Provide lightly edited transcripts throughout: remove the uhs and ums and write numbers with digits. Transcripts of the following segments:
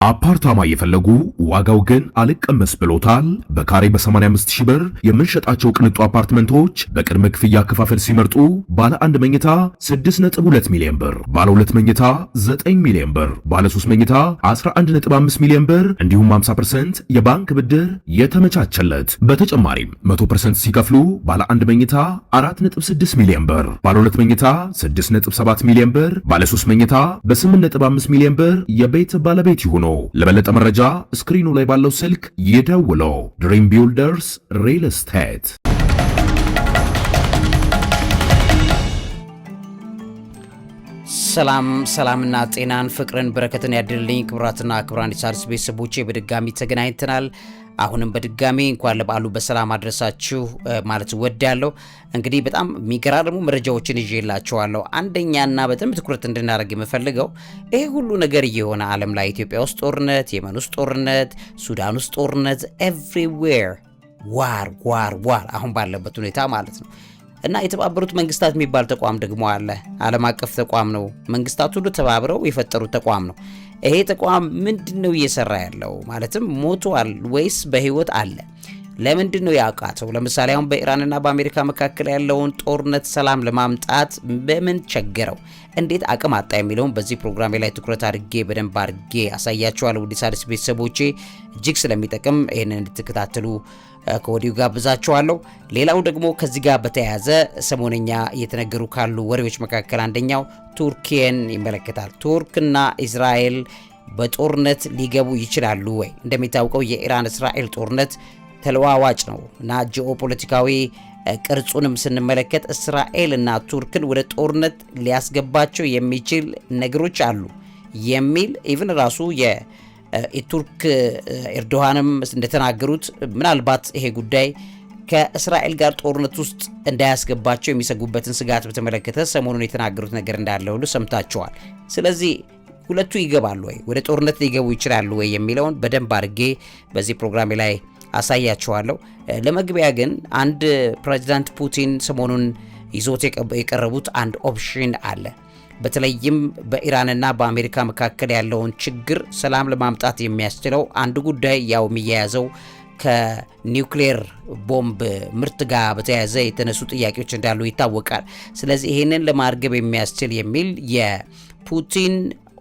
አፓርታማ የፈለጉ ዋጋው ግን አልቀመስ ብሎታል? በካሬ በ85000 ብር የምንሸጣቸው ቅንጡ አፓርትመንቶች በቅድመ ክፍያ አከፋፈል ሲመርጡ ባለ 1 መኝታ 6.2 ሚሊዮን ብር፣ ባለ 2 መኝታ 9 ሚሊዮን ብር፣ ባለ 3 መኝታ 11.5 ሚሊዮን ብር እንዲሁም 50% የባንክ ብድር የተመቻቸለት። በተጨማሪም 100% ሲከፍሉ ባለ 1 መኝታ 4.6 ሚሊዮን ብር፣ ባለ 2 መኝታ 6.7 ሚሊዮን ብር፣ ባለ 3 መኝታ በ8.5 ሚሊዮን ብር የቤት ባለቤት ይሁኑ። ለበለጠ መረጃ ስክሪኑ ላይ ባለው ስልክ ይደውሉ። ድሪም ቢልደርስ ሪል ስቴት። ሰላምና ጤናን ፍቅርን በረከትን ያድልልኝ። ክቡራትና ክቡራን የሣድስ ቤተሰቦቼ በድጋሚ ተገናኝተናል። አሁንም በድጋሚ እንኳን ለበዓሉ በሰላም አድረሳችሁ ማለት ወዳለሁ። እንግዲህ በጣም የሚገራርሙ መረጃዎችን ይዤላችኋለሁ። አንደኛና በጣም ትኩረት እንድናደርግ የምፈልገው ይሄ ሁሉ ነገር እየሆነ ዓለም ላይ ኢትዮጵያ ውስጥ ጦርነት፣ የመን ውስጥ ጦርነት፣ ሱዳን ውስጥ ጦርነት፣ ኤቭሪዌር ዋር አሁን ባለበት ሁኔታ ማለት ነው። እና የተባበሩት መንግስታት የሚባል ተቋም ደግሞ አለ። ዓለም አቀፍ ተቋም ነው። መንግስታት ሁሉ ተባብረው የፈጠሩት ተቋም ነው። ይሄ ተቋም ምንድነው እየሰራ ያለው? ማለትም ሞቷል ወይስ በህይወት አለ? ለምንድነው ያቃተው? ለምሳሌ አሁን በኢራንና በአሜሪካ መካከል ያለውን ጦርነት ሰላም ለማምጣት በምን ቸገረው? እንዴት አቅም አጣ የሚለውን በዚህ ፕሮግራም ላይ ትኩረት አድርጌ በደንብ አድርጌ አሳያችኋለሁ። ውድ ሣድስ ቤተሰቦቼ እጅግ ስለሚጠቅም ይሄንን እንድትከታተሉ ከወዲሁ ጋብዛችኋለሁ። ሌላው ደግሞ ከዚህ ጋር በተያያዘ ሰሞነኛ እየተነገሩ ካሉ ወሬዎች መካከል አንደኛው ቱርክን ይመለከታል። ቱርክና እስራኤል በጦርነት ሊገቡ ይችላሉ ወይ? እንደሚታወቀው የኢራን እስራኤል ጦርነት ተለዋዋጭ ነው እና ጂኦፖለቲካዊ ቅርጹንም ስንመለከት እስራኤል እና ቱርክን ወደ ጦርነት ሊያስገባቸው የሚችል ነገሮች አሉ የሚል ኢቭን ራሱ የቱርክ ኤርዶሃንም እንደተናገሩት ምናልባት ይሄ ጉዳይ ከእስራኤል ጋር ጦርነት ውስጥ እንዳያስገባቸው የሚሰጉበትን ስጋት በተመለከተ ሰሞኑን የተናገሩት ነገር እንዳለ ሁሉ ሰምታችኋል። ስለዚህ ሁለቱ ይገባሉ ወይ ወደ ጦርነት ሊገቡ ይችላሉ ወይ የሚለውን በደንብ አድርጌ በዚህ ፕሮግራም ላይ አሳያችኋለሁ። ለመግቢያ ግን አንድ ፕሬዚዳንት ፑቲን ሰሞኑን ይዞት የቀረቡት አንድ ኦፕሽን አለ። በተለይም በኢራንና በአሜሪካ መካከል ያለውን ችግር ሰላም ለማምጣት የሚያስችለው አንድ ጉዳይ ያው የሚያያዘው ከኒውክሌር ቦምብ ምርት ጋር በተያያዘ የተነሱ ጥያቄዎች እንዳሉ ይታወቃል። ስለዚህ ይሄንን ለማርገብ የሚያስችል የሚል የፑቲን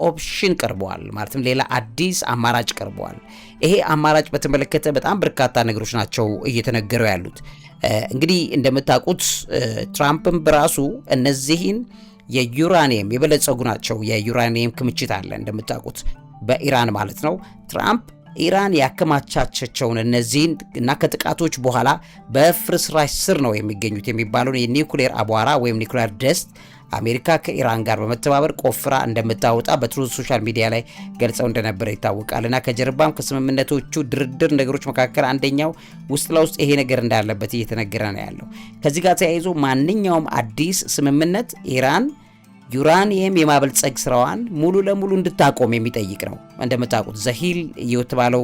ኦፕሽን ቀርበዋል። ማለትም ሌላ አዲስ አማራጭ ቀርበዋል። ይሄ አማራጭ በተመለከተ በጣም በርካታ ነገሮች ናቸው እየተነገሩ ያሉት። እንግዲህ እንደምታውቁት ትራምፕም በራሱ እነዚህን የዩራኒየም የበለጸጉ ናቸው። የዩራኒየም ክምችት አለ እንደምታውቁት በኢራን ማለት ነው። ትራምፕ ኢራን ያከማቻቸውን እነዚህን እና ከጥቃቶች በኋላ በፍርስራሽ ስር ነው የሚገኙት የሚባለውን የኒውክሌር አቧራ ወይም ኒውክሌር ደስት አሜሪካ ከኢራን ጋር በመተባበር ቆፍራ እንደምታወጣ በትሩዝ ሶሻል ሚዲያ ላይ ገልጸው እንደነበረ ይታወቃል። እና ከጀርባም ከስምምነቶቹ ድርድር ነገሮች መካከል አንደኛው ውስጥ ለውስጥ ይሄ ነገር እንዳለበት እየተነገረ ነው ያለው። ከዚህ ጋር ተያይዞ ማንኛውም አዲስ ስምምነት ኢራን ዩራኒየም የማበልጸግ ስራዋን ሙሉ ለሙሉ እንድታቆም የሚጠይቅ ነው። እንደምታውቁት ዘሂል የተባለው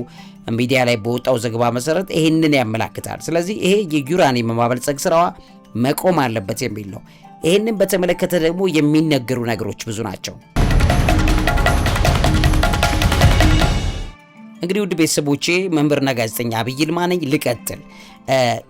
ሚዲያ ላይ በወጣው ዘገባ መሰረት ይሄንን ያመላክታል። ስለዚህ ይሄ የዩራኒየም የማበልጸግ ስራዋ መቆም አለበት የሚል ነው። ይህንን በተመለከተ ደግሞ የሚነገሩ ነገሮች ብዙ ናቸው። እንግዲህ ውድ ቤተሰቦቼ መምህርና ጋዜጠኛ ዐቢይ ይልማ ነኝ። ልቀጥል።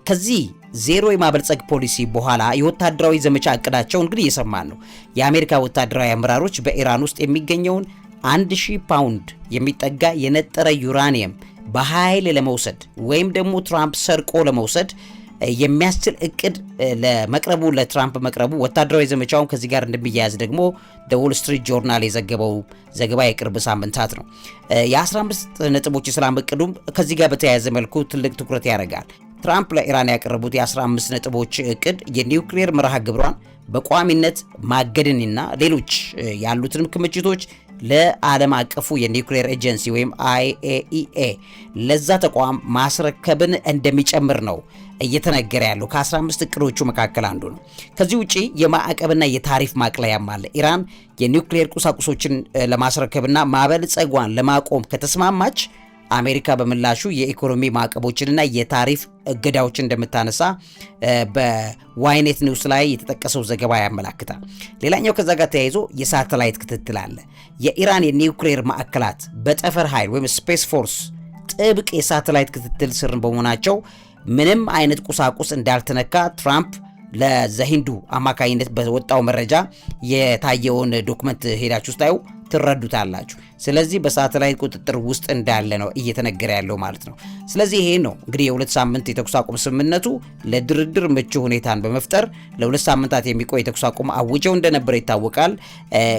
ከዚህ ዜሮ የማበልጸግ ፖሊሲ በኋላ የወታደራዊ ዘመቻ እቅዳቸው እንግዲህ እየሰማን ነው። የአሜሪካ ወታደራዊ አመራሮች በኢራን ውስጥ የሚገኘውን 1000 ፓውንድ የሚጠጋ የነጠረ ዩራኒየም በኃይል ለመውሰድ ወይም ደግሞ ትራምፕ ሰርቆ ለመውሰድ የሚያስችል እቅድ ለመቅረቡ ለትራምፕ መቅረቡ ወታደራዊ ዘመቻውን ከዚህ ጋር እንደሚያያዝ ደግሞ ዎል ስትሪት ጆርናል የዘገበው ዘገባ የቅርብ ሳምንታት ነው። የ15 ነጥቦች የሰላም እቅዱም ከዚህ ጋር በተያያዘ መልኩ ትልቅ ትኩረት ያደርጋል። ትራምፕ ለኢራን ያቀረቡት የ15 ነጥቦች እቅድ የኒውክሌር መርሃ ግብሯን በቋሚነት ማገድንና ሌሎች ያሉትንም ክምችቶች ለዓለም አቀፉ የኒውክሌር ኤጀንሲ ወይም IAEA ለዛ ተቋም ማስረከብን እንደሚጨምር ነው እየተነገረ ያለው። ከ15 እቅዶቹ መካከል አንዱ ነው። ከዚህ ውጪ የማዕቀብና የታሪፍ ማቅለያም አለ። ኢራን የኒውክሌር ቁሳቁሶችን ለማስረከብና ማበልጸጓን ለማቆም ከተስማማች አሜሪካ በምላሹ የኢኮኖሚ ማዕቀቦችንና የታሪፍ እገዳዎችን እንደምታነሳ በዋይኔት ኒውስ ላይ የተጠቀሰው ዘገባ ያመላክታል። ሌላኛው ከዛ ጋር ተያይዞ የሳተላይት ክትትል አለ። የኢራን የኒውክሌር ማዕከላት በጠፈር ኃይል ወይም ስፔስ ፎርስ ጥብቅ የሳተላይት ክትትል ስር በመሆናቸው ምንም አይነት ቁሳቁስ እንዳልተነካ ትራምፕ ለዘሂንዱ አማካኝነት በወጣው መረጃ የታየውን ዶክመንት ሄዳችሁ ስታዩ ትረዱታላችሁ። ስለዚህ በሳተላይት ቁጥጥር ውስጥ እንዳለ ነው እየተነገረ ያለው ማለት ነው። ስለዚህ ይሄ ነው እንግዲህ የ2 ሳምንት የተኩስ አቁም ስምምነቱ ለድርድር ምቹ ሁኔታን በመፍጠር ለ2 ሳምንታት የሚቆይ የተኩስ አቁም አውጀው እንደነበረ ይታወቃል።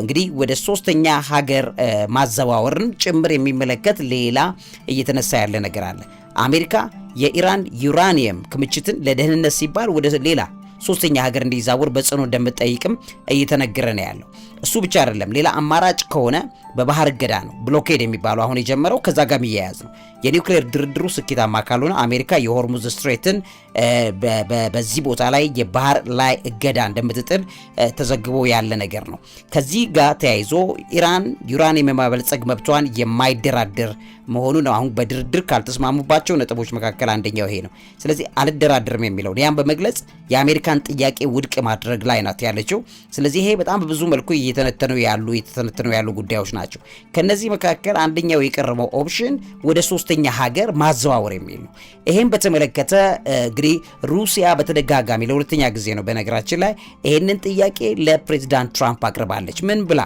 እንግዲህ ወደ ሶስተኛ ሀገር ማዘዋወርን ጭምር የሚመለከት ሌላ እየተነሳ ያለ ነገር አለ። አሜሪካ የኢራን ዩራኒየም ክምችትን ለደህንነት ሲባል ወደ ሌላ ሶስተኛ ሀገር እንዲዛወር በጽኑ እንደምትጠይቅም እየተነገረ ነው ያለው። እሱ ብቻ አይደለም፣ ሌላ አማራጭ ከሆነ በባህር እገዳ ነው ብሎኬድ የሚባለው አሁን የጀመረው ከዛ ጋር የሚያያዝ ነው። የኒውክሌር ድርድሩ ስኬታማ ካልሆነ አሜሪካ የሆርሙዝ ስትሬትን በዚህ ቦታ ላይ የባህር ላይ እገዳ እንደምትጥል ተዘግቦ ያለ ነገር ነው። ከዚህ ጋር ተያይዞ ኢራን ዩራኒየም የማበልጸግ መብቷን የማይደራደር መሆኑ ነው። አሁን በድርድር ካልተስማሙባቸው ነጥቦች መካከል አንደኛው ይሄ ነው። ስለዚህ አልደራደርም የሚለው ያን በመግለጽ የአሜሪካን ጥያቄ ውድቅ ማድረግ ላይ ናት ያለችው። ስለዚህ ይሄ በጣም በብዙ መልኩ እየተነተኑ ያሉ ጉዳዮች ናቸው። ከነዚህ መካከል አንደኛው የቀረበው ኦፕሽን ወደ ሶስተኛ ሀገር ማዘዋወር የሚል ነው። ይሄን በተመለከተ እንግዲህ ሩሲያ በተደጋጋሚ ለሁለተኛ ጊዜ ነው በነገራችን ላይ ይሄንን ጥያቄ ለፕሬዚዳንት ትራምፕ አቅርባለች። ምን ብላ?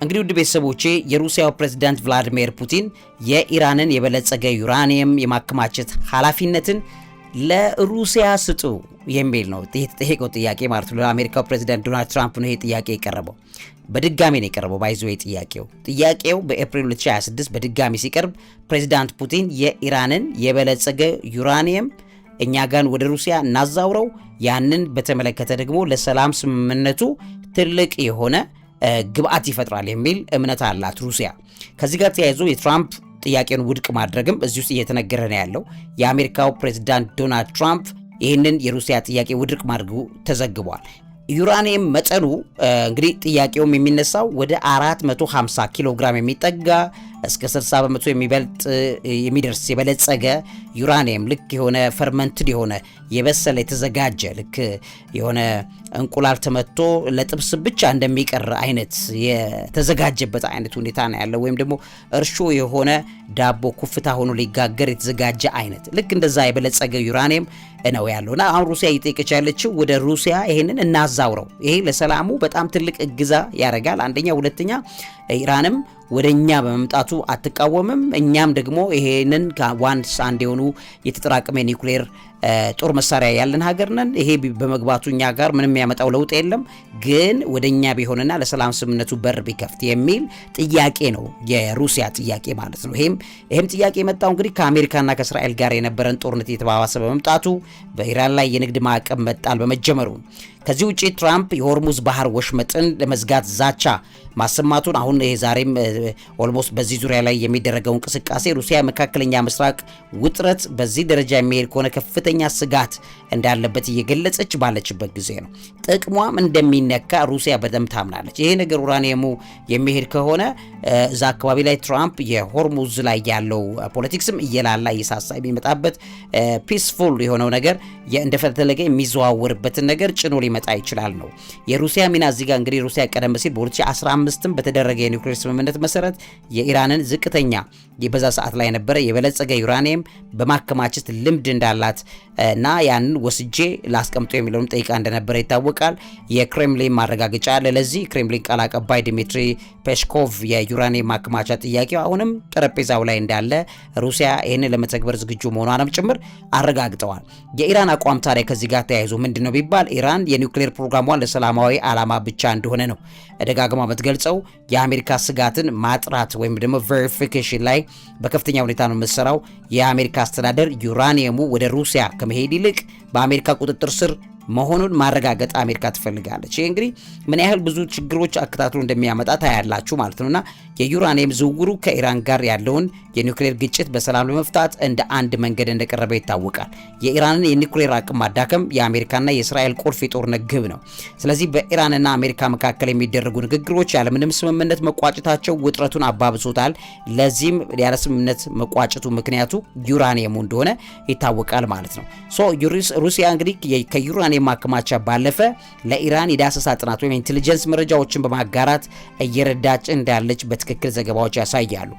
እንግዲህ ውድ ቤተሰቦቼ የሩሲያው ፕሬዝዳንት ቭላዲሚር ፑቲን የኢራንን የበለጸገ ዩራኒየም የማከማቸት ኃላፊነትን ለሩሲያ ስጡ የሚል ነው የተጠየቀው ጥያቄ ማለት ነው። ለአሜሪካው ፕሬዝዳንት ዶናልድ ትራምፕ ነው ይሄ ጥያቄ የቀረበው። በድጋሚ ነው የቀረበው። ባይዘው ጥያቄው በኤፕሪል 2026 በድጋሚ ሲቀርብ ፕሬዝዳንት ፑቲን የኢራንን የበለጸገ ዩራኒየም እኛ ጋር ወደ ሩሲያ እናዛውረው፣ ያንን በተመለከተ ደግሞ ለሰላም ስምምነቱ ትልቅ የሆነ ግብአት ይፈጥራል የሚል እምነት አላት ሩሲያ። ከዚህ ጋር ተያይዞ የትራምፕ ጥያቄውን ውድቅ ማድረግም እዚህ ውስጥ እየተነገረ ነው ያለው። የአሜሪካው ፕሬዝዳንት ዶናልድ ትራምፕ ይህንን የሩሲያ ጥያቄ ውድቅ ማድረጉ ተዘግቧል። ዩራኒየም መጠኑ እንግዲህ ጥያቄውም የሚነሳው ወደ 450 ኪሎ ግራም የሚጠጋ እስከ 60 በመቶ የሚደርስ የበለጸገ ዩራኒየም ልክ የሆነ ፈርመንትድ የሆነ የበሰለ የተዘጋጀ ልክ የሆነ እንቁላል ተመቶ ለጥብስ ብቻ እንደሚቀር አይነት የተዘጋጀበት አይነት ሁኔታ ነው ያለው። ወይም ደግሞ እርሾ የሆነ ዳቦ ኩፍታ ሆኖ ሊጋገር የተዘጋጀ አይነት ልክ እንደዛ የበለጸገ ዩራኒየም ነው ያለውና አሁን ሩሲያ እየጠየቀች ያለችው ወደ ሩሲያ ይሄንን እናዛውረው። ይሄ ለሰላሙ በጣም ትልቅ እገዛ ያደርጋል። አንደኛ፣ ሁለተኛ ኢራንም ወደኛ በመምጣቱ አትቃወምም። እኛም ደግሞ ይሄንን ከዋንስ አንድ የሆኑ የተጠራቀመ ኒውክሌር ጦር መሳሪያ ያለን ሀገር ነን። ይሄ በመግባቱ እኛ ጋር ምንም ያመጣው ለውጥ የለም፣ ግን ወደኛ ቢሆንና ለሰላም ስምምነቱ በር ቢከፍት የሚል ጥያቄ ነው የሩሲያ ጥያቄ ማለት ነው። ይሄም ጥያቄ የመጣው እንግዲህ ከአሜሪካና ከእስራኤል ጋር የነበረን ጦርነት እየተባባሰ በመምጣቱ በኢራን ላይ የንግድ ማዕቀብ መጣል በመጀመሩ ከዚህ ውጪ ትራምፕ የሆርሙዝ ባህር ወሽመጥን ለመዝጋት ዛቻ ማሰማቱን አሁን ይሄ ዛሬም ኦልሞስት በዚህ ዙሪያ ላይ የሚደረገው እንቅስቃሴ ሩሲያ መካከለኛ ምስራቅ ውጥረት በዚህ ደረጃ የሚሄድ ከሆነ ከፍተኛ ስጋት እንዳለበት እየገለጸች ባለችበት ጊዜ ነው። ጥቅሟም እንደሚነካ ሩሲያ በደንብ ታምናለች። ይሄ ነገር ኡራኒየሙ የሚሄድ ከሆነ እዛ አካባቢ ላይ ትራምፕ የሆርሙዝ ላይ ያለው ፖለቲክስም እየላላ እየሳሳ የሚመጣበት ፒስፉል የሆነው ነገር እንደፈለገ የሚዘዋወርበትን ነገር ጭኖ ሊመጣ ይችላል ነው የሩሲያ ሚና። እዚህ ጋር እንግዲህ ሩሲያ ቀደም ሲል በ2015 በተደረገ የኒውክሌር ስምምነት መሰረት የኢራንን ዝቅተኛ በዛ ሰዓት ላይ የነበረ የበለጸገ ዩራኒየም በማከማቸት ልምድ እንዳላት እና ያንን ወስጄ ላስቀምጦ የሚለውን ጠይቃ እንደነበረ ይታወቃል። የክሬምሊን ማረጋገጫ አለ ለዚህ። ክሬምሊን ቃል አቀባይ ዲሚትሪ ፔስኮቭ የዩራኒየም ማከማቻ ጥያቄው አሁንም ጠረጴዛው ላይ እንዳለ ሩሲያ ይህንን ለመተግበር ዝግጁ መሆኗንም ጭምር አረጋግጠዋል። የኢራን አቋም ታዲያ ከዚህ ጋር ተያይዞ ምንድነው ቢባል ኢራን የኒውክሌር ፕሮግራሟን ለሰላማዊ ዓላማ ብቻ እንደሆነ ነው ደጋግማ የምትገልጸው። የአሜሪካ ስጋትን ማጥራት ወይም ደግሞ ቬሪፊኬሽን ላይ በከፍተኛ ሁኔታ ነው የምትሰራው። የአሜሪካ አስተዳደር ዩራኒየሙ ወደ ሩሲያ ከመሄድ ይልቅ በአሜሪካ ቁጥጥር ስር መሆኑን ማረጋገጥ አሜሪካ ትፈልጋለች። ይሄ እንግዲህ ምን ያህል ብዙ ችግሮች አከታትሎ እንደሚያመጣ ታያላችሁ ማለት ነውና የዩራኒየም ዝውውሩ ከኢራን ጋር ያለውን የኒውክሌር ግጭት በሰላም ለመፍታት እንደ አንድ መንገድ እንደቀረበ ይታወቃል። የኢራንን የኒውክሌር አቅም ማዳከም የአሜሪካና የእስራኤል ቁልፍ የጦርነት ግብ ነው። ስለዚህ በኢራንና አሜሪካ መካከል የሚደረጉ ንግግሮች ያለምንም ስምምነት መቋጨታቸው ውጥረቱን አባብሶታል። ለዚህም ያለ ስምምነት መቋጨቱ ምክንያቱ ዩራኒየሙ እንደሆነ ይታወቃል ማለት ነው። ሩሲያ እንግዲህ ከዩራኒየም ማከማቻ ባለፈ ለኢራን የዳሰሳ ጥናት ወይም ኢንቴሊጀንስ መረጃዎችን በማጋራት እየረዳች እንዳለች በትክክል ዘገባዎች ያሳያሉ።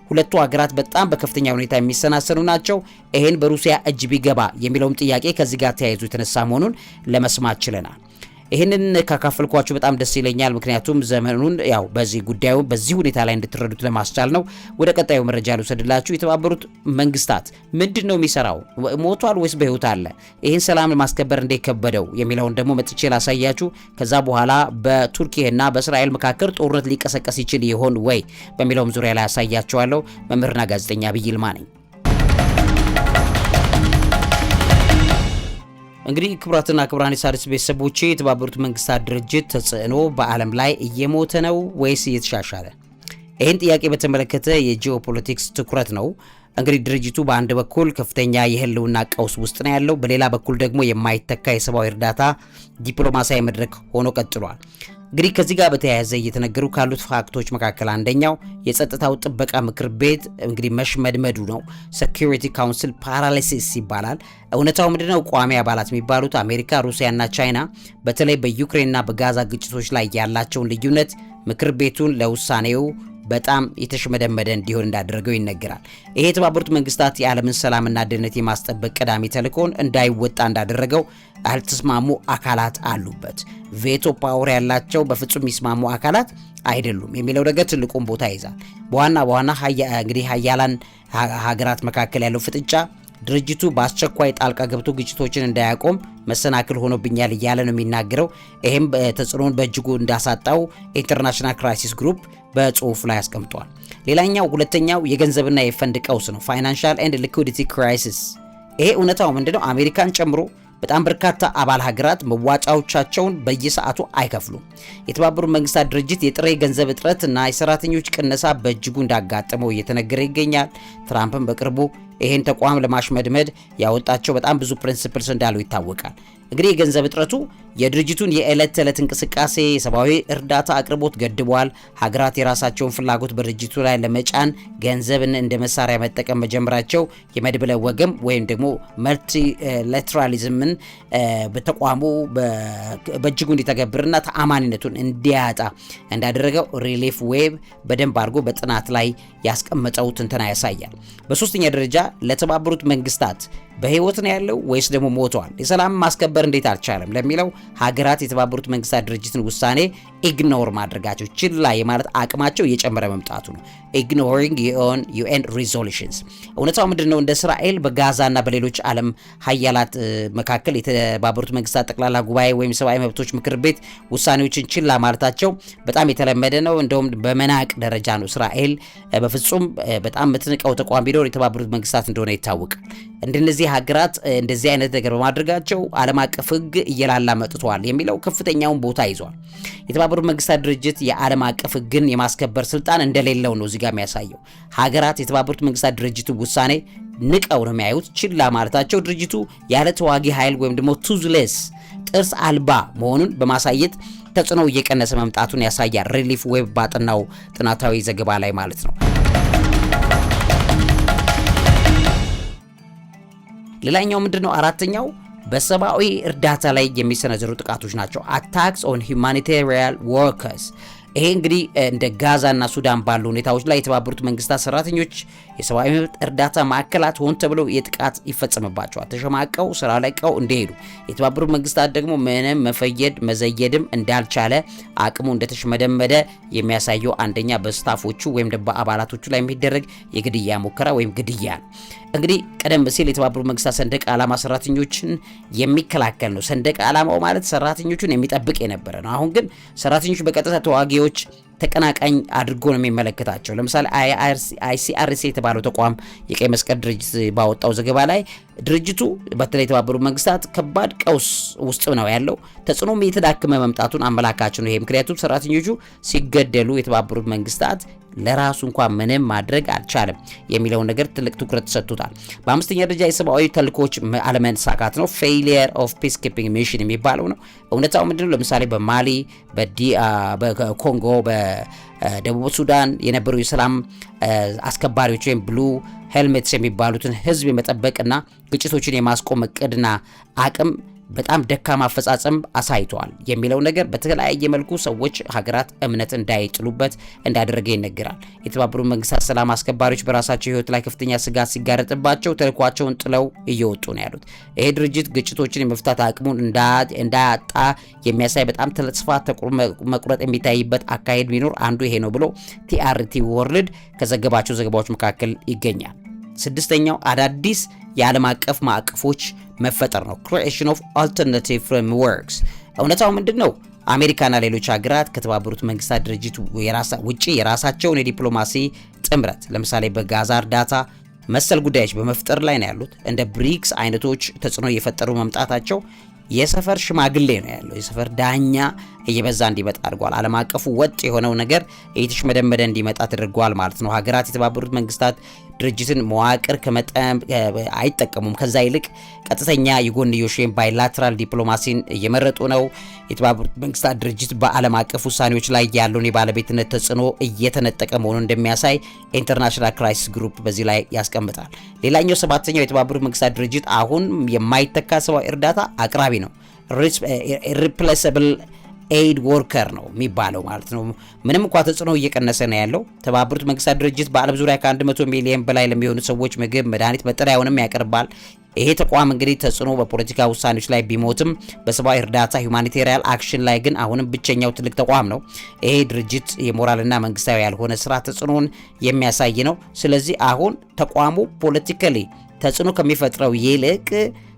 ሁለቱ ሀገራት በጣም በከፍተኛ ሁኔታ የሚሰናሰኑ ናቸው። ይሄን በሩሲያ እጅ ቢገባ የሚለውም ጥያቄ ከዚህ ጋር ተያይዞ የተነሳ መሆኑን ለመስማት ችለናል። ይህንን ካካፈልኳችሁ በጣም ደስ ይለኛል። ምክንያቱም ዘመኑን ያው በዚህ ጉዳዩ በዚህ ሁኔታ ላይ እንድትረዱት ለማስቻል ነው። ወደ ቀጣዩ መረጃ ልውሰድላችሁ። የተባበሩት መንግስታት ምንድን ነው የሚሰራው? ሞቷል ወይስ በህይወት አለ? ይህን ሰላም ለማስከበር እንዴት ከበደው የሚለውን ደግሞ መጥቼ ላሳያችሁ። ከዛ በኋላ በቱርኪና በእስራኤል መካከል ጦርነት ሊቀሰቀስ ይችል ይሆን ወይ በሚለውም ዙሪያ ላይ ያሳያችኋለሁ። መምህርና ጋዜጠኛ ዐቢይ ይልማ ነኝ። እንግዲህ ክቡራትና ክቡራን የሣድስ ቤተሰቦቼ የተባበሩት መንግስታት ድርጅት ተጽዕኖ በዓለም ላይ እየሞተ ነው ወይስ እየተሻሻለ? ይህን ጥያቄ በተመለከተ የጂኦፖለቲክስ ትኩረት ነው። እንግዲህ ድርጅቱ በአንድ በኩል ከፍተኛ የህልውና ቀውስ ውስጥ ነው ያለው፣ በሌላ በኩል ደግሞ የማይተካ የሰብአዊ እርዳታ ዲፕሎማሲያዊ መድረክ ሆኖ ቀጥሏል። እንግዲህ ከዚህ ጋር በተያያዘ እየተነገሩ ካሉት ፋክቶች መካከል አንደኛው የጸጥታው ጥበቃ ምክር ቤት እንግዲህ መሽመድመዱ ነው። ሴኩሪቲ ካውንስል ፓራሊሲስ ይባላል። እውነታው ምንድነው? ቋሚ አባላት የሚባሉት አሜሪካ፣ ሩሲያና ቻይና በተለይ በዩክሬንና በጋዛ ግጭቶች ላይ ያላቸውን ልዩነት ምክር ቤቱን ለውሳኔው በጣም የተሽመደመደ እንዲሆን እንዳደረገው ይነገራል። ይሄ የተባበሩት መንግስታት የዓለምን ሰላምና ደህንነት የማስጠበቅ ቀዳሚ ተልእኮን እንዳይወጣ እንዳደረገው ያልተስማሙ አካላት አሉበት። ቬቶ ፓወር ያላቸው በፍጹም የሚስማሙ አካላት አይደሉም የሚለው ነገር ትልቁን ቦታ ይዛል። በዋና እንግዲህ ሀያላን ሀገራት መካከል ያለው ፍጥጫ ድርጅቱ በአስቸኳይ ጣልቃ ገብቶ ግጭቶችን እንዳያቆም መሰናክል ሆኖብኛል እያለ ነው የሚናገረው። ይሄም ተጽዕኖን በእጅጉ እንዳሳጣው ኢንተርናሽናል ክራይሲስ ግሩፕ በጽሁፍ ላይ አስቀምጧል። ሌላኛው ሁለተኛው የገንዘብና የፈንድ ቀውስ ነው። ፋይናንሻል ኤንድ ሊኩዊዲቲ ክራይሲስ። ይሄ እውነታው ምንድነው? አሜሪካን ጨምሮ በጣም በርካታ አባል ሀገራት መዋጫዎቻቸውን በየሰዓቱ አይከፍሉም። የተባበሩት መንግስታት ድርጅት የጥሬ ገንዘብ እጥረት እና የሰራተኞች ቅነሳ በእጅጉ እንዳጋጠመው እየተነገረ ይገኛል። ትራምፕም በቅርቡ ይሄን ተቋም ለማሽመድመድ ያወጣቸው በጣም ብዙ ፕሪንሲፕልስ እንዳሉ ይታወቃል። እንግዲህ የገንዘብ እጥረቱ የድርጅቱን የዕለት ተዕለት እንቅስቃሴ፣ የሰብአዊ እርዳታ አቅርቦት ገድቧል። ሀገራት የራሳቸውን ፍላጎት በድርጅቱ ላይ ለመጫን ገንዘብን እንደ መሳሪያ መጠቀም መጀመራቸው የመድብለ ወገም ወይም ደግሞ መልቲላተራሊዝምን በተቋሙ በእጅጉ እንዲተገብርና ተአማኒነቱን እንዲያጣ እንዳደረገው ሪሊፍ ዌብ በደንብ አድርጎ በጥናት ላይ ያስቀመጠው ትንተና ያሳያል። በሶስተኛ ደረጃ ለተባበሩት መንግስታት በህይወት ነው ያለው ወይስ ደግሞ ሞቷል? የሰላም ማስከበር እንዴት አልቻለም ለሚለው ሀገራት የተባበሩት መንግስታት ድርጅትን ውሳኔ ኢግኖር ማድረጋቸው፣ ችላ የማለት አቅማቸው እየጨመረ መምጣቱ ነው። ኢግኖሪንግ ዩኤን ሪዞሉሽንስ። እውነታው ምንድነው? እንደ እስራኤል በጋዛና በሌሎች ዓለም ሀያላት መካከል የተባበሩት መንግስታት ጠቅላላ ጉባኤ ወይም ሰብአዊ መብቶች ምክር ቤት ውሳኔዎችን ችላ ማለታቸው በጣም የተለመደ ነው። እንደውም በመናቅ ደረጃ ነው። እስራኤል በፍጹም በጣም የምትንቀው ተቋም ቢኖር የተባበሩት መንግስታት እንደሆነ ይታወቃል። እንደነዚህ ሀገራት እንደዚህ አይነት ነገር በማድረጋቸው ዓለም አቀፍ ሕግ እየላላ መጥቷል የሚለው ከፍተኛውን ቦታ ይዟል። የተባበሩት መንግስታት ድርጅት የዓለም አቀፍ ሕግን የማስከበር ስልጣን እንደሌለው ነው እዚህ ጋር የሚያሳየው። ሀገራት የተባበሩት መንግስታት ድርጅት ውሳኔ ንቀው ነው የሚያዩት። ችላ ማለታቸው ድርጅቱ ያለ ተዋጊ ኃይል ወይም ደግሞ ቱዝሌስ ጥርስ አልባ መሆኑን በማሳየት ተጽዕኖ እየቀነሰ መምጣቱን ያሳያል። ሪሊፍ ዌብ ባጠናው ጥናታዊ ዘገባ ላይ ማለት ነው። ሌላኛው ምንድነው? አራተኛው በሰብአዊ እርዳታ ላይ የሚሰነዘሩ ጥቃቶች ናቸው። አታክስ ኦን ሁማኒታሪያን ወርከርስ። ይሄ እንግዲህ እንደ ጋዛና ሱዳን ባሉ ሁኔታዎች ላይ የተባበሩት መንግስታት ሰራተኞች የሰብአዊ መብት እርዳታ ማዕከላት ሆን ተብለው የጥቃት ይፈጸምባቸዋል። ተሸማቀው ስራ ለቀው እንደሄዱ የተባበሩት መንግስታት ደግሞ ምንም መዘየድም እንዳልቻለ አቅሙ እንደተሽመደመደ የሚያሳየው አንደኛ በስታፎቹ ወይም በአባላቶቹ ላይ የሚደረግ የግድያ ሙከራ ወይም ግድያ ነው። እንግዲህ ቀደም ሲል የተባበሩት መንግስታት ሰንደቅ ዓላማ ሰራተኞችን የሚከላከል ነው። ሰንደቅ ዓላማው ማለት ሰራተኞቹን የሚጠብቅ የነበረ ነው። አሁን ግን ሰራተኞቹ በቀጥታ ተዋጊዎች ፓርቲዎች ተቀናቃኝ አድርጎ ነው የሚመለከታቸው። ለምሳሌ ICRC የተባለው ተቋም የቀይ መስቀል ድርጅት ባወጣው ዘገባ ላይ ድርጅቱ በተለይ የተባበሩት መንግስታት ከባድ ቀውስ ውስጥ ነው ያለው፣ ተጽዕኖም እየተዳከመ መምጣቱን አመላካች ነው። ይሄ ምክንያቱም ሰራተኞቹ ሲገደሉ የተባበሩት መንግስታት ለራሱ እንኳን ምንም ማድረግ አልቻለም የሚለውን ነገር ትልቅ ትኩረት ተሰጥቶታል። በአምስተኛ ደረጃ የሰብአዊ ተልእኮች አለመሳካት ነው። ፌሊየር ኦፍ ፒስ ኪፒንግ ሚሽን የሚባለው ነው። እውነታው ምንድነው? ለምሳሌ በማሊ፣ በኮንጎ፣ በደቡብ ሱዳን የነበሩ የሰላም አስከባሪዎች ወይም ብሉ ሄልሜትስ የሚባሉትን ህዝብ የመጠበቅና ግጭቶችን የማስቆም እቅድና አቅም በጣም ደካማ አፈጻጸም አሳይተዋል የሚለው ነገር በተለያየ መልኩ ሰዎች ሀገራት እምነት እንዳይጥሉበት እንዳደረገ ይነገራል። የተባበሩት መንግስታት ሰላም አስከባሪዎች በራሳቸው ህይወት ላይ ከፍተኛ ስጋት ሲጋረጥባቸው ተልኳቸውን ጥለው እየወጡ ነው ያሉት። ይሄ ድርጅት ግጭቶችን የመፍታት አቅሙን እንዳያጣ የሚያሳይ በጣም ተስፋ መቁረጥ የሚታይበት አካሄድ ቢኖር አንዱ ይሄ ነው ብሎ TRT ወርልድ ከዘገባቸው ዘገባዎች መካከል ይገኛል። ስድስተኛው አዳዲስ የዓለም አቀፍ ማዕቀፎች መፈጠር ነው። creation of alternative frameworks። እውነታው ምንድነው? አሜሪካና ሌሎች ሀገራት ከተባበሩት መንግስታት ድርጅት ውጪ የራሳቸውን የዲፕሎማሲ ጥምረት ለምሳሌ በጋዛ እርዳታ መሰል ጉዳዮች በመፍጠር ላይ ነው ያሉት። እንደ ብሪክስ አይነቶች ተጽዕኖ እየፈጠሩ መምጣታቸው የሰፈር ሽማግሌ ነው ያለው፣ የሰፈር ዳኛ እየበዛ እንዲመጣ አድርጓል። ዓለም አቀፉ ወጥ የሆነው ነገር እየተሽመደመደ እንዲመጣ ተደርጓል ማለት ነው። ሀገራት የተባበሩት መንግስታት ድርጅትን መዋቅር ከመጠን አይጠቀሙም። ከዛ ይልቅ ቀጥተኛ የጎንዮሽ ወይም ባይላተራል ዲፕሎማሲን እየመረጡ ነው። የተባበሩት መንግስታት ድርጅት በዓለም አቀፍ ውሳኔዎች ላይ ያለውን የባለቤትነት ተጽዕኖ እየተነጠቀ መሆኑን እንደሚያሳይ ኢንተርናሽናል ክራይሲስ ግሩፕ በዚህ ላይ ያስቀምጣል። ሌላኛው ሰባተኛው የተባበሩት መንግስታት ድርጅት አሁን የማይተካ ሰብአዊ እርዳታ አቅራቢ ነው። ኢርሪፕሌሰብል ኤድ ወርከር ነው የሚባለው ማለት ነው። ምንም እንኳን ተጽዕኖ እየቀነሰ ነው ያለው። ተባበሩት መንግስታት ድርጅት በዓለም ዙሪያ ከ100 ሚሊዮን በላይ ለሚሆኑ ሰዎች ምግብ፣ መድኃኒት፣ መጠለያውንም ያቀርባል። ይሄ ተቋም እንግዲህ ተጽዕኖ በፖለቲካ ውሳኔዎች ላይ ቢሞትም በሰብአዊ እርዳታ ሁማኒቴሪያን አክሽን ላይ ግን አሁንም ብቸኛው ትልቅ ተቋም ነው። ይሄ ድርጅት የሞራልና መንግስታዊ ያልሆነ ስራ ተጽዕኖን የሚያሳይ ነው። ስለዚህ አሁን ተቋሙ ፖለቲካሊ ተጽዕኖ ከሚፈጥረው ይልቅ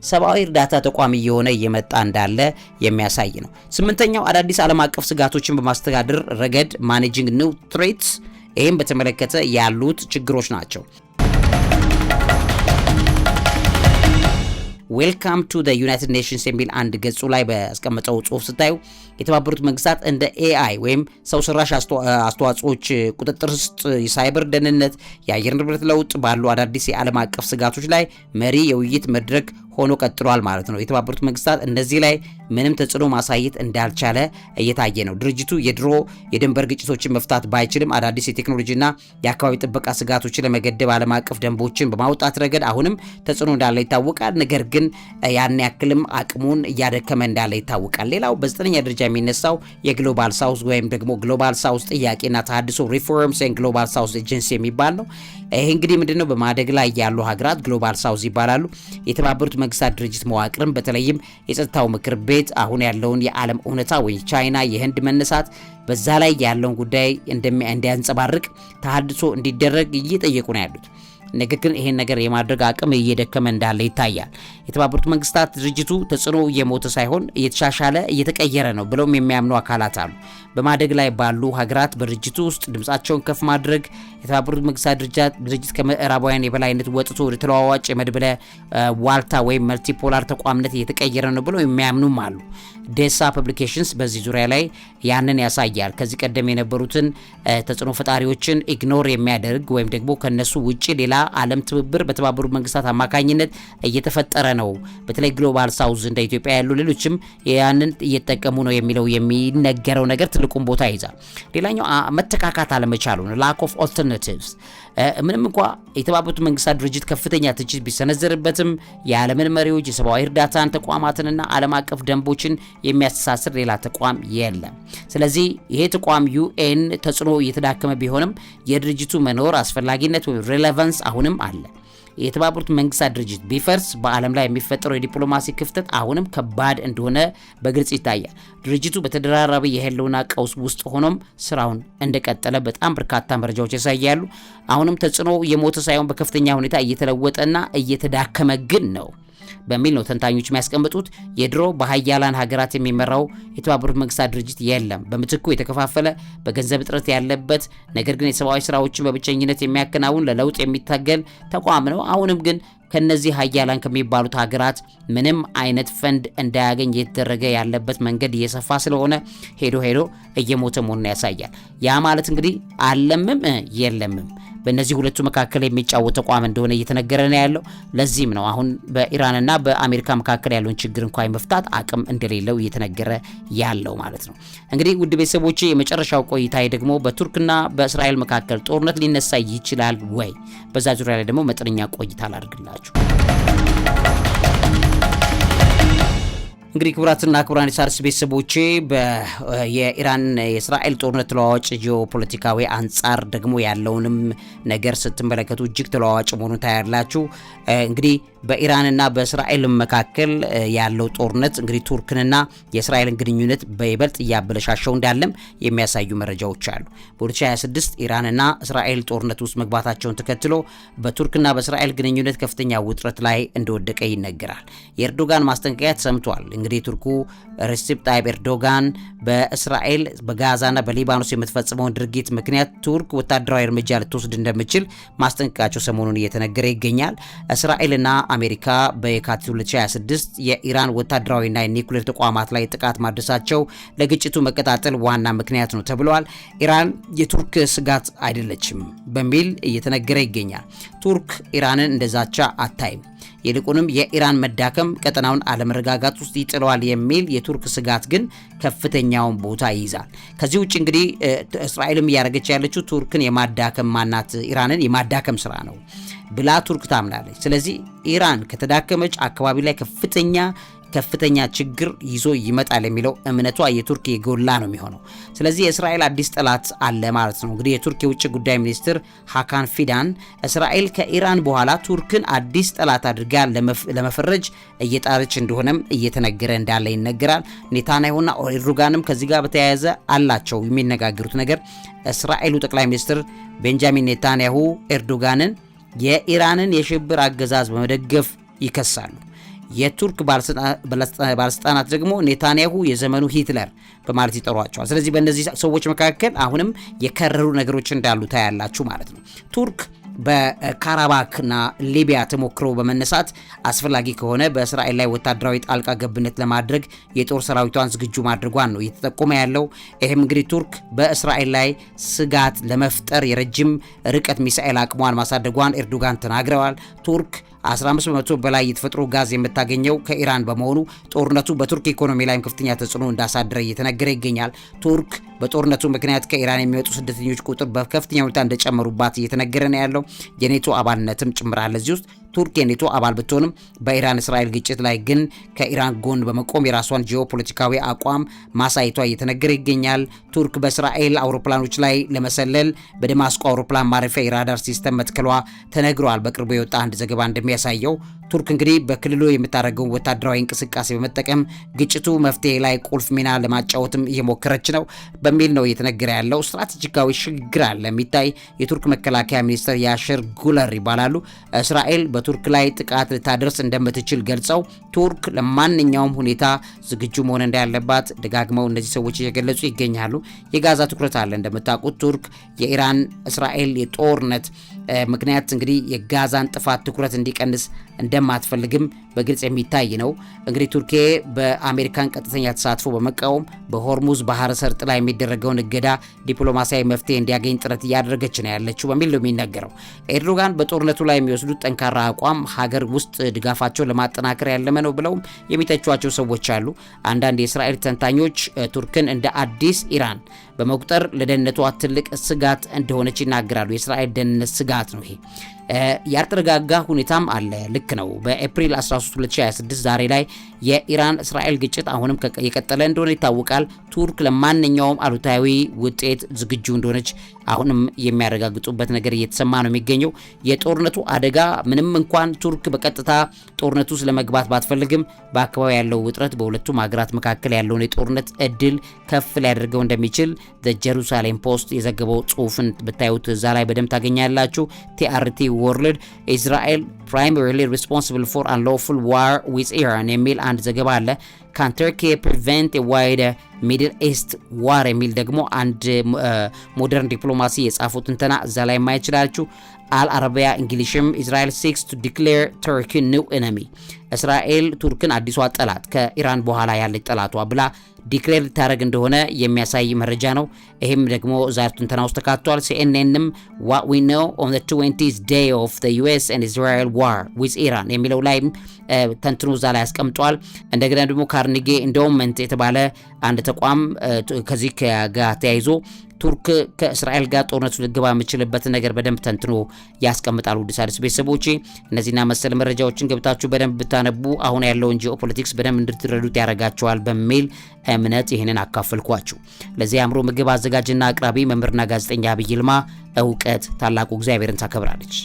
ሰብአዊ እርዳታ ተቋም እየሆነ እየመጣ እንዳለ የሚያሳይ ነው። ስምንተኛው አዳዲስ ዓለም አቀፍ ስጋቶችን በማስተዳደር ረገድ ማኔጂንግ ኒው ትሬትስ፣ ይህም በተመለከተ ያሉት ችግሮች ናቸው። ዌልካም ቱ ዘ ዩናይትድ ኔሽንስ የሚል አንድ ገጹ ላይ በያስቀመጠው ጽሁፍ ስታዩ የተባበሩት መንግስታት እንደ AI ወይም ሰው ሰራሽ አስተዋጽኦች ቁጥጥር ውስጥ የሳይበር ደህንነት፣ የአየር ንብረት ለውጥ ባሉ አዳዲስ የዓለም አቀፍ ስጋቶች ላይ መሪ የውይይት መድረክ ሆኖ ቀጥሏል ማለት ነው። የተባበሩት መንግስታት እነዚህ ላይ ምንም ተጽዕኖ ማሳየት እንዳልቻለ እየታየ ነው። ድርጅቱ የድሮ የድንበር ግጭቶችን መፍታት ባይችልም አዳዲስ የቴክኖሎጂና የአካባቢ ጥበቃ ስጋቶችን ለመገደብ ዓለም አቀፍ ደንቦችን በማውጣት ረገድ አሁንም ተጽዕኖ እንዳለ ይታወቃል። ነገር ግን ያን ያክልም አቅሙን እያደከመ እንዳለ ይታወቃል። ሌላው በ9ኛ ደረጃ የሚነሳው የግሎባል ሳውዝ ወይም ደግሞ ግሎባል ሳውዝ ጥያቄና ተሃድሶ ሪፎርምስ ኤንድ ግሎባል ሳውዝ ኤጀንሲ የሚባል ነው። ይሄ እንግዲህ ምንድነው? በማደግ ላይ ያሉ ሀገራት ግሎባል ሳውዝ ይባላሉ። የተባበሩት መንግስታት ድርጅት መዋቅርም በተለይም የጸጥታው ምክር ቤት አሁን ያለውን የዓለም እውነታ ወይ ቻይና፣ የህንድ መነሳት በዛ ላይ ያለውን ጉዳይ እንዲያንጸባርቅ ተሃድሶ እንዲደረግ እየጠየቁ ነው ያሉት። ነገር ግን ይሄን ነገር የማድረግ አቅም እየደከመ እንዳለ ይታያል። የተባበሩት መንግስታት ድርጅቱ ተጽዕኖ እየሞተ ሳይሆን እየተሻሻለ እየተቀየረ ነው ብለውም የሚያምኑ አካላት አሉ። በማደግ ላይ ባሉ ሀገራት በድርጅቱ ውስጥ ድምጻቸውን ከፍ ማድረግ የተባበሩት መንግስታት ድርጅት ከምዕራባውያን የበላይነት ወጥቶ ወደ ተለዋዋጭ የመድብለ ዋልታ ወይም መልቲፖላር ተቋምነት እየተቀየረ ነው ብለው የሚያምኑም አሉ። ዴሳ ፐብሊኬሽንስ በዚህ ዙሪያ ላይ ያንን ያሳያል። ከዚህ ቀደም የነበሩትን ተጽዕኖ ፈጣሪዎችን ኢግኖር የሚያደርግ ወይም ደግሞ ከነሱ ውጪ ሌላ ዓለም ትብብር በተባበሩት መንግስታት አማካኝነት እየተፈጠረ ነው። በተለይ ግሎባል ሳውዝ እንደ ኢትዮጵያ ያሉ ሌሎችም ያንን እየተጠቀሙ ነው የሚለው የሚነገረው ነገር ትልቁን ቦታ ይዛል። ሌላኛው መተካካት አለመቻሉ ነው። lack of alternatives። ምንም እንኳ የተባበሩት መንግስታት ድርጅት ከፍተኛ ትችት ቢሰነዘርበትም የዓለምን መሪዎች የሰብአዊ እርዳታን ተቋማትንና ዓለም አቀፍ ደንቦችን የሚያስተሳስር ሌላ ተቋም የለም። ስለዚህ ይሄ ተቋም UN ተጽዕኖ እየተዳከመ ቢሆንም የድርጅቱ መኖር አስፈላጊነት ወይ ሬሌቫንስ አሁንም አለ። የተባበሩት መንግስታት ድርጅት ቢፈርስ በዓለም ላይ የሚፈጠረው የዲፕሎማሲ ክፍተት አሁንም ከባድ እንደሆነ በግልጽ ይታያል። ድርጅቱ በተደራራቢ የህልውና ቀውስ ውስጥ ሆኖም ስራውን እንደቀጠለ በጣም በርካታ መረጃዎች ያሳያሉ። አሁንም ተጽዕኖ የሞተ ሳይሆን በከፍተኛ ሁኔታ እየተለወጠና እየተዳከመ ግን ነው። በሚል ነው ተንታኞች የሚያስቀምጡት። የድሮ በሀያላን ሀገራት የሚመራው የተባበሩት መንግስታት ድርጅት የለም። በምትኩ የተከፋፈለ በገንዘብ እጥረት ያለበት ነገር ግን የሰብአዊ ስራዎችን በብቸኝነት የሚያከናውን ለለውጥ የሚታገል ተቋም ነው። አሁንም ግን ከነዚህ ሀያላን ከሚባሉት ሀገራት ምንም አይነት ፈንድ እንዳያገኝ የተደረገ ያለበት መንገድ እየሰፋ ስለሆነ ሄዶ እየሞተ መሆኑን ያሳያል። ያ ማለት እንግዲህ አለምም የለምም በእነዚህ ሁለቱ መካከል የሚጫወት ተቋም እንደሆነ እየተነገረ ነው ያለው። ለዚህም ነው አሁን በኢራንና በአሜሪካ መካከል ያለውን ችግር እንኳን መፍታት አቅም እንደሌለው እየተነገረ ያለው ማለት ነው። እንግዲህ ውድ ቤተሰቦቼ የመጨረሻው ቆይታዬ ደግሞ በቱርክና በእስራኤል መካከል ጦርነት ሊነሳ ይችላል ወይ? በዛ ዙሪያ ላይ ደግሞ መጠነኛ ቆይታ ላድርግላችሁ። እንግዲህ ክቡራትና ክቡራን የሣድስ ቤተሰቦቼ የኢራን የእስራኤል ጦርነት ተለዋዋጭ ጂኦፖለቲካዊ አንጻር ደግሞ ያለውንም ነገር ስትመለከቱ እጅግ ተለዋዋጭ መሆኑን ታያላችሁ። እንግዲህ በኢራንና በእስራኤል መካከል ያለው ጦርነት እንግዲህ ቱርክንና የእስራኤልን ግንኙነት በይበልጥ እያበለሻሸው እንዳለም የሚያሳዩ መረጃዎች አሉ። በ2026 ኢራንና እስራኤል ጦርነት ውስጥ መግባታቸውን ተከትሎ በቱርክና በእስራኤል ግንኙነት ከፍተኛ ውጥረት ላይ እንደወደቀ ይነገራል። የኤርዶጋን ማስጠንቀቂያ ተሰምቷል። እንግዲህ ቱርኩ ሬሲፕ ታይፕ ኤርዶጋን በእስራኤል በጋዛና በሊባኖስ የምትፈጽመውን ድርጊት ምክንያት ቱርክ ወታደራዊ እርምጃ ልትወስድ እንደምትችል ማስጠንቀቃቸው ሰሞኑን እየተነገረ ይገኛል። እስራኤልና አሜሪካ በየካቲት 2026 የኢራን ወታደራዊና የኒውክሌር ተቋማት ላይ ጥቃት ማድረሳቸው ለግጭቱ መቀጣጠል ዋና ምክንያት ነው ተብሏል። ኢራን የቱርክ ስጋት አይደለችም በሚል እየተነገረ ይገኛል። ቱርክ ኢራንን እንደዛቻ አታይም። ይልቁንም የኢራን መዳከም ቀጠናውን አለመረጋጋት ውስጥ ይጥለዋል የሚል የቱርክ ስጋት ግን ከፍተኛውን ቦታ ይይዛል። ከዚህ ውጭ እንግዲህ እስራኤልም እያደረገች ያለችው ቱርክን የማዳከም ኢራንን የማዳከም ስራ ነው ብላ ቱርክ ታምናለች። ስለዚህ ኢራን ከተዳከመች አካባቢ ላይ ከፍተኛ ችግር ይዞ ይመጣል የሚለው እምነቷ የቱርክ የጎላ ነው የሚሆነው። ስለዚህ የእስራኤል አዲስ ጠላት አለ ማለት ነው። እንግዲህ የቱርክ የውጭ ጉዳይ ሚኒስትር ሃካን ፊዳን እስራኤል ከኢራን በኋላ ቱርክን አዲስ ጠላት አድርጋ ለመፈረጅ እየጣረች እንደሆነም እየተነገረ እንዳለ ይነገራል። ኔታንያሁና ኤርዶጋንም ከዚህ ጋር በተያያዘ አላቸው የሚነጋገሩት ነገር። እስራኤሉ ጠቅላይ ሚኒስትር ቤንጃሚን ኔታንያሁ ኤርዶጋንን የኢራንን የሽብር አገዛዝ በመደገፍ ይከሳሉ። የቱርክ ባለስልጣናት ደግሞ ኔታንያሁ የዘመኑ ሂትለር በማለት ይጠሯቸዋል። ስለዚህ በእነዚህ ሰዎች መካከል አሁንም የከረሩ ነገሮች እንዳሉ ታያላችሁ ማለት ነው። ቱርክ በካራባክና ሊቢያ ተሞክሮ በመነሳት አስፈላጊ ከሆነ በእስራኤል ላይ ወታደራዊ ጣልቃ ገብነት ለማድረግ የጦር ሰራዊቷን ዝግጁ ማድረጓን ነው እየተጠቆመ ያለው። ይህም እንግዲህ ቱርክ በእስራኤል ላይ ስጋት ለመፍጠር የረጅም ርቀት ሚሳኤል አቅሟን ማሳደጓን ኤርዶጋን ተናግረዋል። ቱርክ 15 በመቶ በላይ የተፈጥሮ ጋዝ የምታገኘው ከኢራን በመሆኑ ጦርነቱ በቱርክ ኢኮኖሚ ላይም ከፍተኛ ተጽዕኖ እንዳሳደረ እየተነገረ ይገኛል። ቱርክ በጦርነቱ ምክንያት ከኢራን የሚወጡ ስደተኞች ቁጥር በከፍተኛ ሁኔታ እንደጨመሩባት እየተነገረ ነው ያለው። የኔቶ አባልነትም ጭምራል እዚህ ውስጥ። ቱርክ የኔቶ አባል ብትሆንም በኢራን እስራኤል ግጭት ላይ ግን ከኢራን ጎን በመቆም የራሷን ጂኦፖለቲካዊ አቋም ማሳየቷ እየተነገረ ይገኛል። ቱርክ በእስራኤል አውሮፕላኖች ላይ ለመሰለል በደማስቆ አውሮፕላን ማረፊያ የራዳር ሲስተም መትከሏ ተነግሯል። በቅርቡ የወጣ አንድ ዘገባ እንደሚያሳየው ቱርክ እንግዲህ በክልሉ የምታደርገውን ወታደራዊ እንቅስቃሴ በመጠቀም ግጭቱ መፍትሄ ላይ ቁልፍ ሚና ለማጫወትም እየሞከረች ነው በሚል ነው እየተነገረ ያለው። ስትራቴጂካዊ ሽግግር አለ የሚታይ የቱርክ መከላከያ ሚኒስትር ያሽር ጉለር ይባላሉ። እስራኤል በቱርክ ላይ ጥቃት ልታደርስ እንደምትችል ገልጸው ቱርክ ለማንኛውም ሁኔታ ዝግጁ መሆን እንዳለባት ደጋግመው እነዚህ ሰዎች እየገለጹ ይገኛሉ። የጋዛ ትኩረት አለ እንደምታውቁት። ቱርክ የኢራን እስራኤል የጦርነት ምክንያት እንግዲህ የጋዛን ጥፋት ትኩረት እንዲቀንስ እንደማትፈልግም በግልጽ የሚታይ ነው። እንግዲህ ቱርክ በአሜሪካን ቀጥተኛ ተሳትፎ በመቃወም በሆርሙዝ ባህረ ሰርጥ ላይ የሚደረገውን እገዳ ዲፕሎማሲያዊ መፍትሄ እንዲያገኝ ጥረት እያደረገች ነው ያለችው በሚል ነው የሚነገረው። ኤርዶጋን በጦርነቱ ላይ የሚወስዱት ጠንካራ አቋም ሀገር ውስጥ ድጋፋቸውን ለማጠናከር ያለመ ነው ብለው የሚተቿቸው ሰዎች አሉ። አንዳንድ የእስራኤል ተንታኞች ቱርክን እንደ አዲስ ኢራን በመቁጠር ለደህንነቷ ትልቅ ስጋት እንደሆነች ይናገራሉ። የእስራኤል ደህንነት ስጋት ነው ይሄ። ያልተረጋጋ ሁኔታም አለ። ልክ ነው። በኤፕሪል 13 2026 ዛሬ ላይ የኢራን እስራኤል ግጭት አሁንም የቀጠለ እንደሆነ ይታወቃል። ቱርክ ለማንኛውም አሉታዊ ውጤት ዝግጁ እንደሆነች አሁንም የሚያረጋግጡበት ነገር እየተሰማ ነው የሚገኘው። የጦርነቱ አደጋ ምንም እንኳን ቱርክ በቀጥታ ጦርነቱ ስለመግባት ባትፈልግም በአካባቢ ያለው ውጥረት በሁለቱም ሀገራት መካከል ያለውን የጦርነት እድል ከፍ ሊያደርገው እንደሚችል ጀሩሳሌም ፖስት የዘገበው ጽሁፍን ብታዩት እዛ ላይ በደንብ ታገኛላችሁ። ቲአርቲ ወርልድ ኢዝራኤል primarily responsible for unlawful war with Iran የሚል አንድ ዘገባ አለ። Can Turkey prevent a wider Middle East war የሚል ደግሞ አንድ ሞደርን ዲፕሎማሲ የጻፉት እንተና እዛ ላይ ማየት ይችላልችሁ። አልአረቢያ እንግሊሽም Israel seeks to declare Turkey new enemy እስራኤል ቱርክን አዲሷ ጠላት ከኢራን በኋላ ያለች ጠላቷ ብላ ዲክሌር ታረግ እንደሆነ የሚያሳይ መረጃ ነው። ይሄም ደግሞ ዛሬ ትንተና ውስጥ ተካቷል። ሲኤንኤንም what we know on the 20th day of the US and Israel war with Iran የሚለው ላይ ተንትኖ እዛ ላይ ያስቀምጧል። እንደገና ደግሞ ካርኒጌ ኢንዶመንት የተባለ አንድ ተቋም ከዚህ ጋር ተያይዞ ቱርክ ከእስራኤል ጋር ጦርነቱ ልገባ የምችልበት ነገር በደንብ ተንትኖ ያስቀምጣሉ። ዲሳይድስ ቤተሰቦቼ እነዚህና መሰል መረጃዎችን ገብታችሁ በደንብ ብታነቡ አሁን ያለውን ጂኦፖለቲክስ በደንብ እንድትረዱት ያረጋቸዋል በሚል እምነት ይህንን አካፈልኳችሁ። ለዚህ አእምሮ ምግብ አዘጋጅና አቅራቢ መምህርና ጋዜጠኛ አብይ ይልማ። እውቀት ታላቁ እግዚአብሔርን ታከብራለች።